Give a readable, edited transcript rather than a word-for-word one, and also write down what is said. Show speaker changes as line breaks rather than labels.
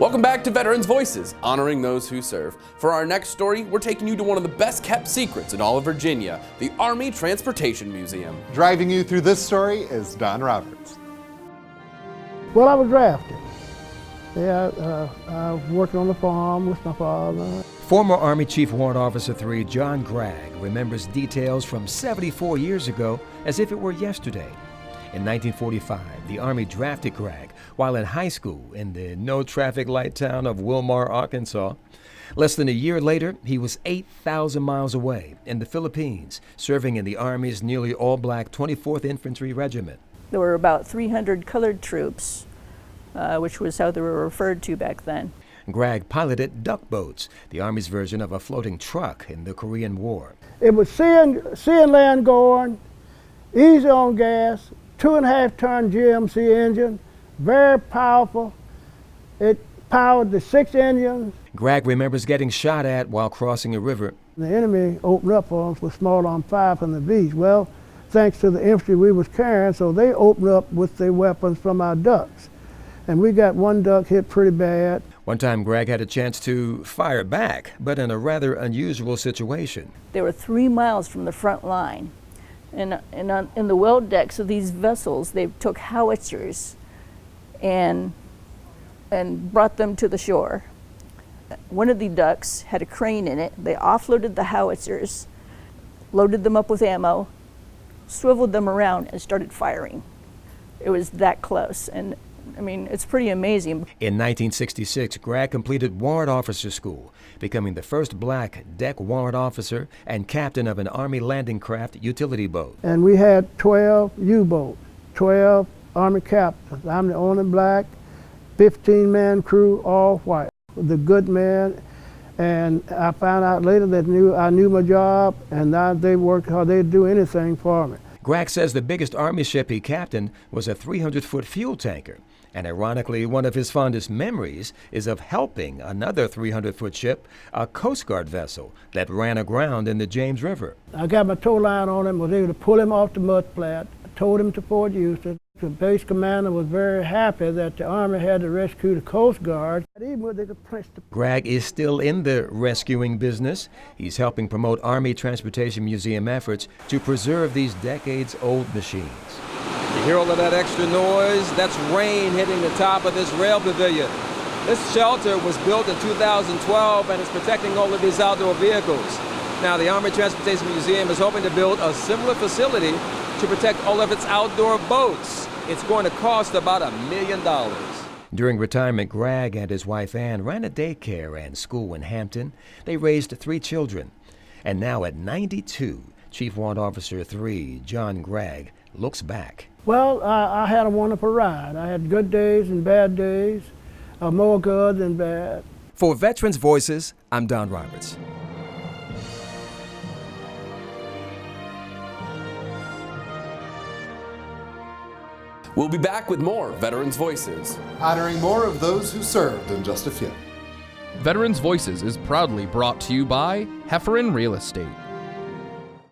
Welcome back to Veterans Voices, honoring those who serve. For our next story, we're taking you to one of the best kept secrets in all of Virginia, the Army Transportation Museum.
Driving you through this story is Don Roberts.
Well, I was drafted. I was working on the farm with my father.
Former Army Chief Warrant Officer 3 John Gregg remembers details from 74 years ago as if it were yesterday. In 1945, the Army drafted Gregg while in high school in the no-traffic light town of Wilmar, Arkansas. Less than a year later, he was 8,000 miles away in the Philippines, serving in the Army's nearly all-black 24th Infantry Regiment.
There were about 300 colored troops, which was how they were referred to back then.
Gregg piloted duck boats, the Army's version of a floating truck in the Korean War.
It was seeing land going, easy on gas, 2.5-ton GMC engine, very powerful. It powered the 6 engines.
Gregg remembers getting shot at while crossing a river.
The enemy opened up on us with small arm fire from the beach. Well, thanks to the infantry we was carrying, so they opened up with their weapons from our ducks. And we got one duck hit pretty bad.
One time Gregg had a chance to fire back, but in a rather unusual situation.
They were 3 miles from the front line. And in the well decks of these vessels, they took howitzers and brought them to the shore. One of the ducks had a crane in it. They offloaded the howitzers, loaded them up with ammo, swiveled them around, and started firing. It was that close. And I mean, it's pretty amazing.
In 1966, Gregg completed Warrant Officer School, becoming the first black deck warrant officer and captain of an Army landing craft utility boat.
And we had 12 U-boats, 12 Army captains. I'm the only black, 15-man crew, all white. The good men, and I found out later that I knew my job, and now they worked hard. They'd do anything for me.
Gregg says the biggest Army ship he captained was a 300-foot fuel tanker. And ironically, one of his fondest memories is of helping another 300-foot ship, a Coast Guard vessel that ran aground in the James River.
I got my tow line on him, was able to pull him off the mud flat, towed him to Fort Houston. The base commander was very happy that the Army had to rescue the Coast Guard.
Gregg is still in the rescuing business. He's helping promote Army Transportation Museum efforts to preserve these decades-old machines.
You hear all of that extra noise? That's rain hitting the top of this rail pavilion. This shelter was built in 2012 and is protecting all of these outdoor vehicles. Now, the Army Transportation Museum is hoping to build a similar facility to protect all of its outdoor boats. It's going to cost about $1 million.
During retirement, Gregg and his wife Ann ran a daycare and school in Hampton. They raised 3 children. And now at 92, Chief Warrant Officer 3 John Gregg looks back.
Well, I had a wonderful ride. I had good days and bad days, more good than bad.
For Veterans Voices, I'm Don Roberts.
We'll be back with more Veterans Voices,
Honoring more of those who served in just a few.
Veterans Voices is proudly brought to you by Hefferon Real Estate.